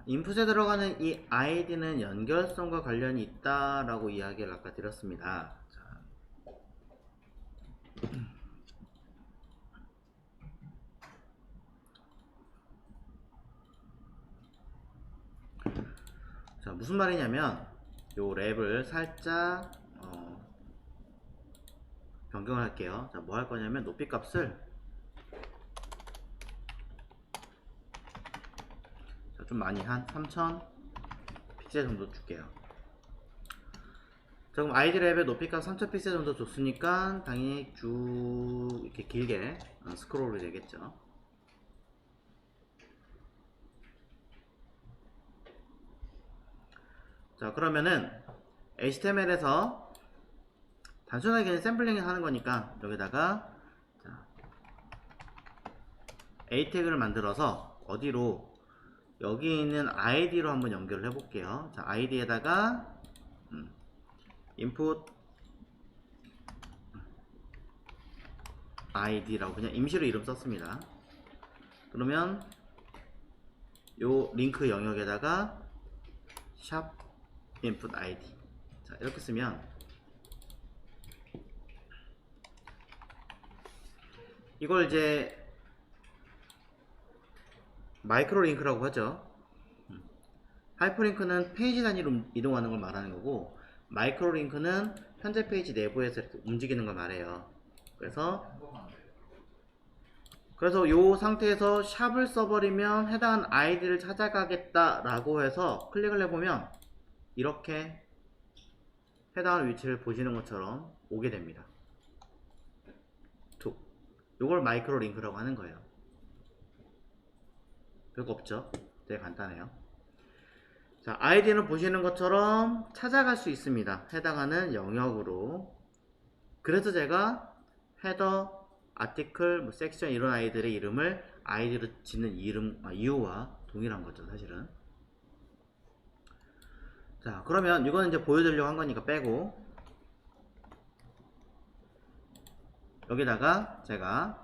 인풋에 들어가는 이 아이디는 연결성과 관련이 있다라고 이야기를 아까 드렸습니다. 자, 무슨 말이냐면 요 랩을 살짝 변경을 할게요. 자, 뭐 할 거냐면 높이 값을 좀 많이 한 3000 픽셀 정도 줄게요. 자, 그럼 아이디 랩의 높이값 3000 픽셀 정도 줬으니까 당연히 쭉 이렇게 길게 스크롤이 되겠죠. 자, 그러면은 HTML에서 단순하게 그냥 샘플링을 하는 거니까 여기다가 A 태그를 만들어서 어디로 여기 있는 아이디로 한번 연결을 해볼게요. 자, 아이디에다가 input id라고 그냥 임시로 이름 썼습니다. 그러면 요 링크 영역에다가 샵 input id. 자, 이렇게 쓰면 이걸 이제 마이크로 링크라고 하죠. 하이퍼링크는 페이지 단위로 이동하는 걸 말하는 거고, 마이크로 링크는 현재 페이지 내부에서 이렇게 움직이는 걸 말해요. 그래서 요 상태에서 샵을 써버리면 해당하는 아이디를 찾아가겠다 라고 해서 클릭을 해보면 이렇게 해당하는 위치를 보시는 것처럼 오게 됩니다. 툭. 요걸 마이크로 링크라고 하는 거예요. 별거 없죠? 되게 간단해요. 자, 아이디는 보시는 것처럼 찾아갈 수 있습니다. 해당하는 영역으로. 그래서 제가 헤더, 아티클, 뭐 섹션 이런 아이들의 이름을 아이디로 짓는 이유와 동일한 거죠, 사실은. 자, 그러면 이거는 이제 보여드리려고 한 거니까 빼고, 여기다가 제가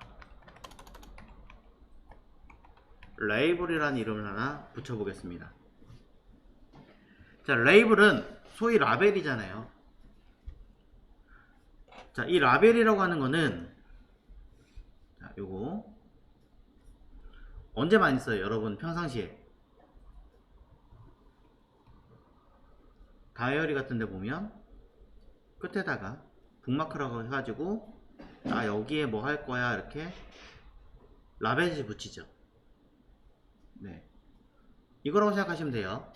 레이블이라는 이름을 하나 붙여보겠습니다. 자, 레이블은 소위 라벨이잖아요. 자, 이 라벨이라고 하는 거는, 자, 요거 언제 많이 써요, 여러분? 평상시에 다이어리 같은 데 보면 끝에다가 북마크라고 해가지고 여기에 뭐 할 거야 이렇게 라벨을 붙이죠. 네, 이거라고 생각하시면 돼요.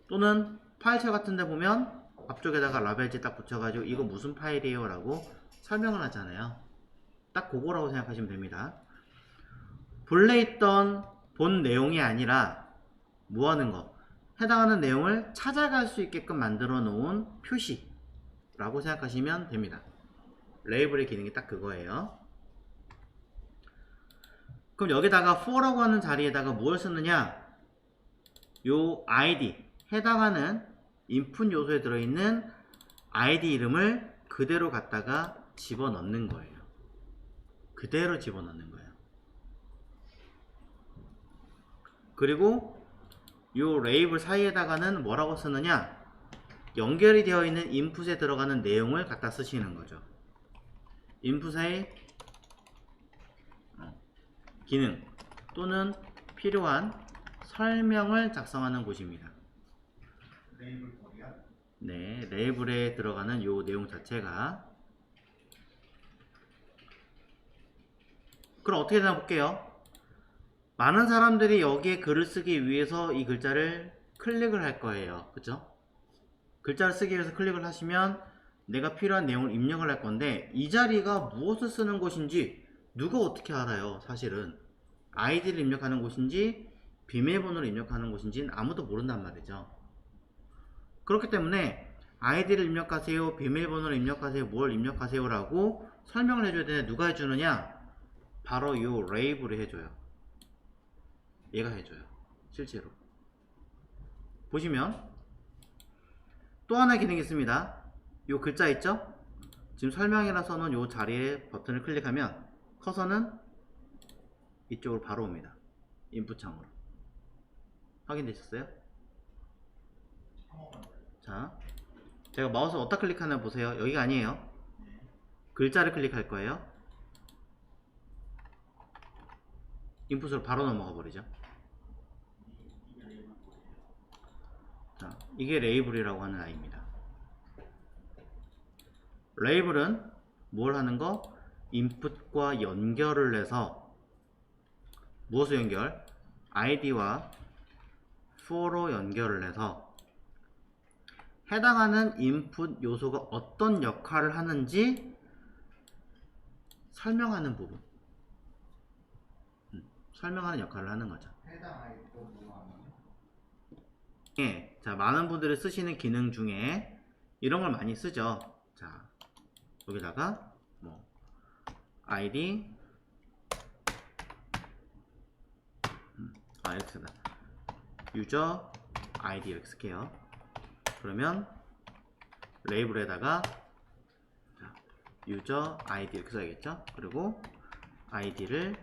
또는 파일체 같은 데 보면 앞쪽에다가 라벨지 딱 붙여가지고 이거 무슨 파일이에요 라고 설명을 하잖아요. 딱 그거라고 생각하시면 됩니다. 본래 있던 본 내용이 아니라 뭐 하는 거, 해당하는 내용을 찾아갈 수 있게끔 만들어 놓은 표시라고 생각하시면 됩니다. 레이블의 기능이 딱 그거예요. 그럼 여기다가 for라고 하는 자리에다가 무엇을 쓰느냐, 요 id, 해당하는 인풋 요소에 들어있는 id 이름을 그대로 갖다가 집어넣는 거예요. 그대로 집어넣는 거예요. 그리고 요 레이블 사이에다가는 뭐라고 쓰느냐, 연결이 되어 있는 인풋에 들어가는 내용을 갖다 쓰시는 거죠. 인풋의 기능 또는 필요한 설명을 작성하는 곳입니다. 레이블 거리야? 네, 레이블에 들어가는 요 내용 자체가. 그럼 어떻게 되나 볼게요. 많은 사람들이 여기에 글을 쓰기 위해서 이 글자를 클릭을 할 거예요. 그쵸? 글자를 쓰기 위해서 클릭을 하시면 내가 필요한 내용을 입력을 할 건데, 이 자리가 무엇을 쓰는 곳인지 누가 어떻게 알아요? 사실은 아이디를 입력하는 곳인지 비밀번호를 입력하는 곳인지는 아무도 모른단 말이죠. 그렇기 때문에 아이디를 입력하세요, 비밀번호를 입력하세요, 뭘 입력하세요 라고 설명을 해줘야 되는데 누가 해주느냐? 바로 요 레이블이 해줘요. 얘가 해줘요. 실제로 보시면 또 하나의 기능이 있습니다. 요 글자 있죠? 지금 설명이라 써놓은 요 자리에 버튼을 클릭하면 커서는 이쪽으로 바로 옵니다. 인풋 창으로. 확인되셨어요? 한 번만 더. 자, 제가 마우스 어디다 클릭하나 보세요. 여기가 아니에요. 글자를 클릭할 거예요. 인풋으로 바로 넘어가 버리죠. 이게 레이블 볼이에요. 자, 이게 레이블이라고 하는 아이입니다. 레이블은 뭘 하는 거? 인풋과 연결을 해서 무엇을 연결? id와 for로 연결을 해서 해당하는 인풋 요소가 어떤 역할을 하는지 설명하는 부분. 설명하는 역할을 하는 거죠. 해당 아이도 뭐 하면 예, 자, 많은 분들이 쓰시는 기능 중에 이런 걸 많이 쓰죠. 자, 여기다가 뭐 id 이렇게 쓰다. 유저 id 이렇게 쓸게요. 그러면 레이블에다가 자, 유저 id 이렇게 써야겠죠. 그리고 id를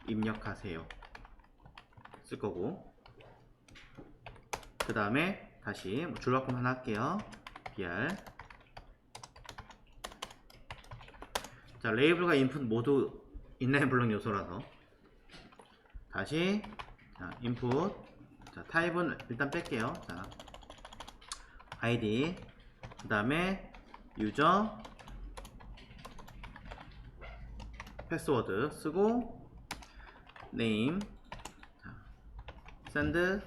입력하세요 쓸 거고, 그 다음에 다시 뭐 줄바꿈 하나 할게요. br. 자, 레이블과 인풋 모두 인라인 블록 요소라서 다시 자, 인풋. 자, 타입은 일단 뺄게요. 자, id, 그 다음에 유저, 패스워드 쓰고 name, 자, send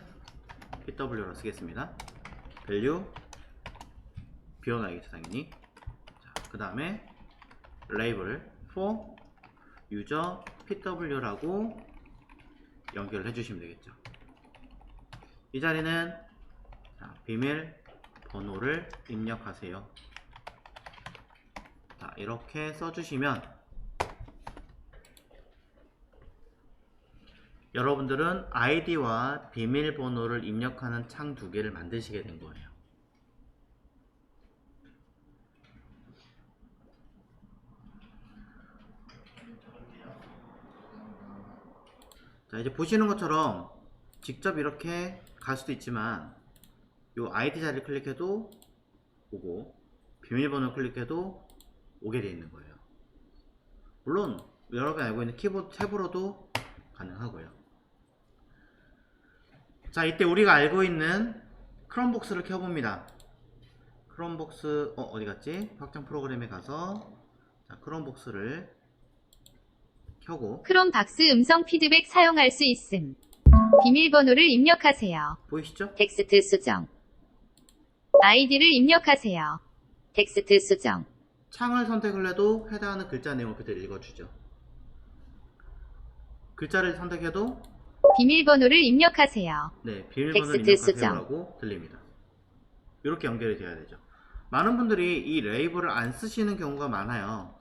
pw로 쓰겠습니다. value 비워놔야겠죠 당연히. 자, 그 다음에 label for user pw라고 연결을 해주시면 되겠죠. 이 자리는 자, 비밀번호를 입력하세요. 자, 이렇게 써주시면 여러분들은 아이디와 비밀번호를 입력하는 창 두 개를 만드시게 된 거예요. 자, 이제 보시는 것처럼 직접 이렇게 갈 수도 있지만 요 아이디 자리를 클릭해도 오고 비밀번호를 클릭해도 오게 되어 있는 거예요. 물론 여러분이 알고 있는 키보드 탭으로도 가능하고요. 자, 이때 우리가 알고 있는 크롬복스를 켜봅니다. 크롬복스 어디 갔지? 확장 프로그램에 가서 자, 크롬복스를 켜고 크롬박스 음성 피드백 사용할 수 있음. 비밀번호를 입력하세요. 보이시죠? 텍스트 수정. 아이디를 입력하세요. 텍스트 수정. 창을 선택을 해도 해당하는 글자 내용을 그대로 읽어주죠. 글자를 선택해도 비밀번호를 입력하세요. 네, 비밀번호를 텍스트 입력하세요라고 들립니다. 이렇게 연결이 돼야 되죠. 많은 분들이 이 레이블을 안 쓰시는 경우가 많아요.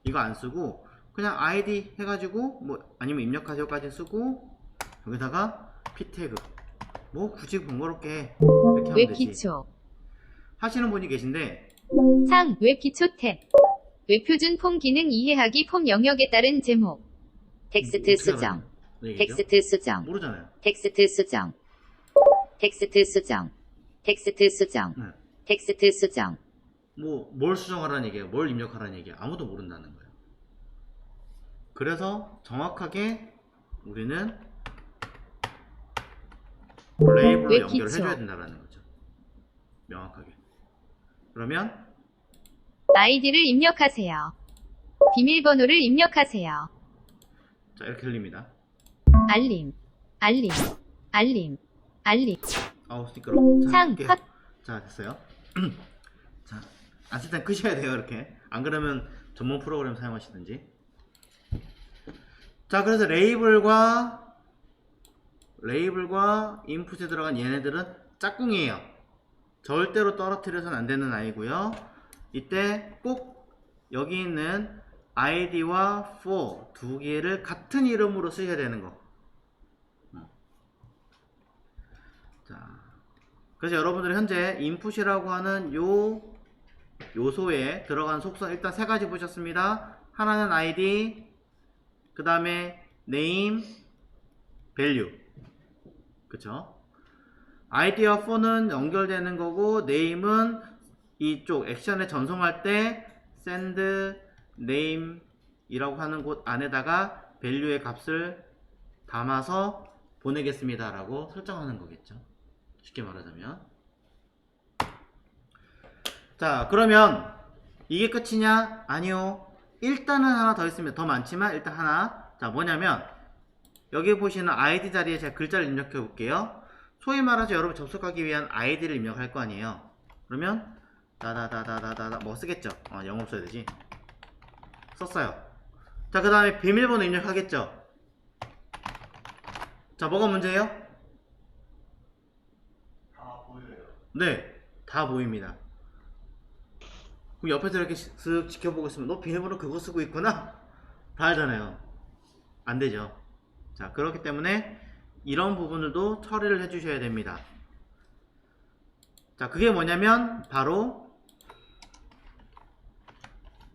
이거 안 쓰고 그냥 id 해가지고 뭐 아니면 입력하세요까지 쓰고 여기다가 p 태그 뭐 굳이 번거롭게 이렇게 하면 되지 웹기초. 하시는 분이 계신데, 창 웹기초 탭. 웹표준 폼 기능 이해하기 폼 영역에 따른 제목. 텍스트 수정. 텍스트 수정. 모르잖아요. 텍스트 수정. 텍스트 수정. 텍스트 수정. 네. 텍스트 수정. 뭐 뭘 수정하라는 얘기예요, 뭘 입력하라는 얘기예요. 아무도 모른다는 거예요. 그래서 정확하게 우리는 레이블로 웹기초. 연결을 해줘야 된다는 거죠. 명확하게. 그러면 아이디를 입력하세요. 비밀번호를 입력하세요. 자, 이렇게 들립니다. 알림. 알림. 알림. 알림. 아우 시끄러워. 자, 창 끌게요. 컷. 자, 됐어요. 자, 안 쓸 땐 끄셔야 돼요, 이렇게. 안 그러면 전문 프로그램 사용하시든지. 자, 그래서 레이블과 인풋에 들어간 얘네들은 짝꿍이에요. 절대로 떨어뜨려서는 안 되는 아이고요. 이때 꼭 여기 있는 id와 for 두 개를 같은 이름으로 쓰셔야 되는 거. 자, 그래서 여러분들이 현재 인풋이라고 하는 요 요소에 들어간 속성 일단 세 가지 보셨습니다. 하나는 id, 그 다음에 name, value. 그쵸? 아이디와 폰은 연결되는 거고 name은 이쪽 액션에 전송할 때 send name 이라고 하는 곳 안에다가 value의 값을 담아서 보내겠습니다 라고 설정하는 거겠죠. 쉽게 말하자면. 자, 그러면 이게 끝이냐? 아니요. 일단은 하나 더 있습니다. 더 많지만 일단 하나. 자, 뭐냐면 여기 보시는 아이디 자리에 제가 글자를 입력해 볼게요. 소위 말해서 여러분 접속하기 위한 아이디를 입력할 거 아니에요. 그러면 다다다다다다 뭐 쓰겠죠? 영어 써야 되지. 썼어요. 자, 그 다음에 비밀번호 입력하겠죠? 자, 뭐가 문제예요? 다 보여요. 네, 다 보입니다. 그럼 옆에서 이렇게 쓱 지켜보고 있으면 너 비밀번호 그거 쓰고 있구나? 다 알잖아요. 안 되죠. 자, 그렇기 때문에 이런 부분들도 처리를 해주셔야 됩니다. 자, 그게 뭐냐면 바로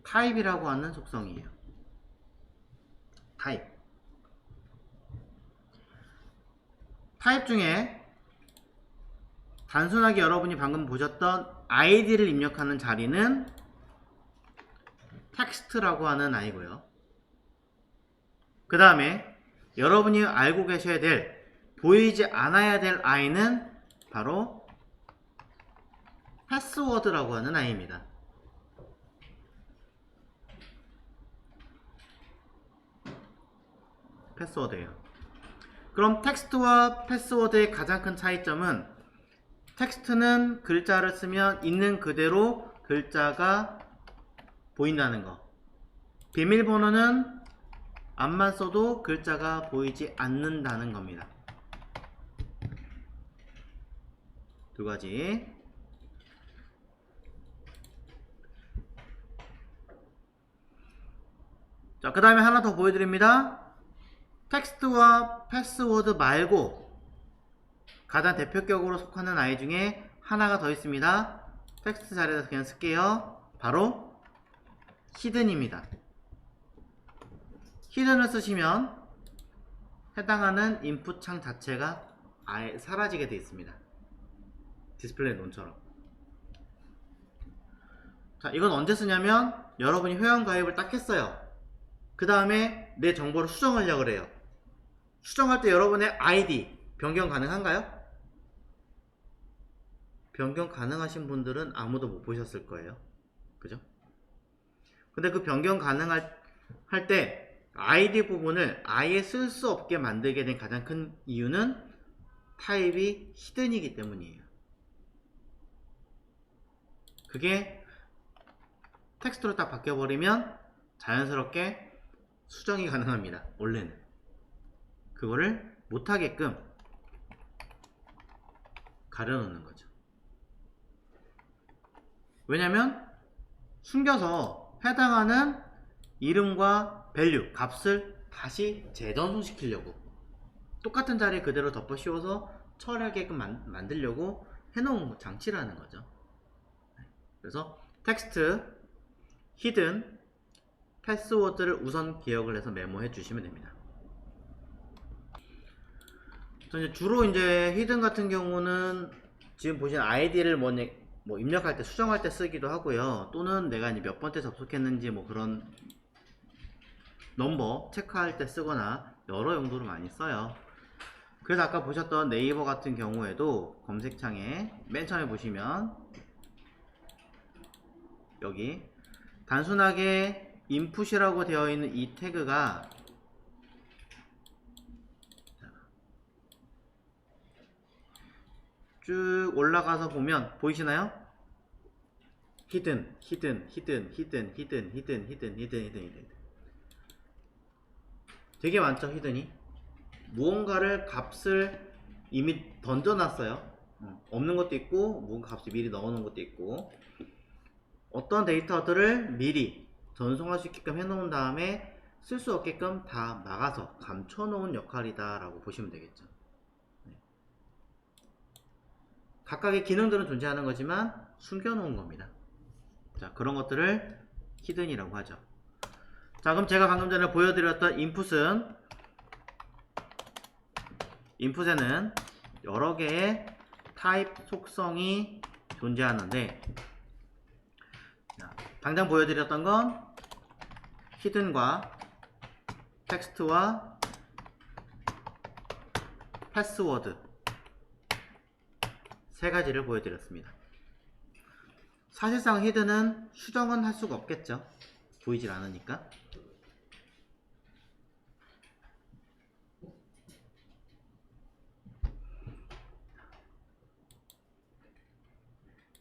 타입이라고 하는 속성이에요. 타입 중에 단순하게 여러분이 방금 보셨던 아이디를 입력하는 자리는 텍스트라고 하는 아이고요. 그 다음에 여러분이 알고 계셔야 될, 보이지 않아야 될 아이는 바로 패스워드라고 하는 아이입니다. 패스워드예요. 그럼 텍스트와 패스워드의 가장 큰 차이점은 텍스트는 글자를 쓰면 있는 그대로 글자가 보인다는 거. 비밀번호는 앞만 써도 글자가 보이지 않는다는 겁니다. 두 가지. 자, 그 다음에 하나 더 보여드립니다. 텍스트와 패스워드 말고 가장 대표격으로 속하는 아이 중에 하나가 더 있습니다. 텍스트 자리에서 그냥 쓸게요. 바로 히든입니다. 히든을 쓰시면 해당하는 인풋 창 자체가 아예 사라지게 되어 있습니다. 디스플레이 논처럼. 자, 이건 언제 쓰냐면 여러분이 회원 가입을 딱 했어요. 그 다음에 내 정보를 수정하려고 그래요. 수정할 때 여러분의 아이디 변경 가능한가요? 변경 가능하신 분들은 아무도 못 보셨을 거예요. 그죠? 근데 그 변경 가능할 때 아이디 부분을 아예 쓸 수 없게 만들게 된 가장 큰 이유는 타입이 히든이기 때문이에요. 그게 텍스트로 딱 바뀌어버리면 자연스럽게 수정이 가능합니다. 원래는. 그거를 못하게끔 가려놓는 거죠. 왜냐면 숨겨서 해당하는 이름과 밸류, 값을 다시 재전송시키려고 똑같은 자리에 그대로 덮어 씌워서 처리하게끔 만들려고 해놓은 장치라는 거죠. 그래서 텍스트, 히든, 패스워드를 우선 기억을 해서 메모해 주시면 됩니다. 이제 주로 이제 히든 같은 경우는 지금 보시는 아이디를 뭐 입력할 때 수정할 때 쓰기도 하고요. 또는 내가 이제 몇 번째 접속했는지 뭐 그런 넘버 체크할 때 쓰거나 여러 용도로 많이 써요. 그래서 아까 보셨던 네이버 같은 경우에도 검색창에 맨 처음에 보시면 여기 단순하게 인풋이라고 되어 있는 이 태그가 쭉 올라가서 보면 보이시나요? 히든 되게 많죠. 히든이 무언가를 값을 이미 던져놨어요. 없는 것도 있고 무언가 값을 미리 넣어놓은 것도 있고 어떤 데이터들을 미리 전송할 수 있게끔 해놓은 다음에 쓸 수 없게끔 다 막아서 감춰놓은 역할이다 라고 보시면 되겠죠. 각각의 기능들은 존재하는 거지만 숨겨놓은 겁니다. 자, 그런 것들을 히든이라고 하죠. 자, 그럼 제가 방금 전에 보여드렸던 인풋에는 여러 개의 타입 속성이 존재하는데, 자, 당장 보여드렸던 건 히든과 텍스트와 패스워드 세 가지를 보여드렸습니다. 사실상 히든은 수정은 할 수가 없겠죠. 보이질 않으니까.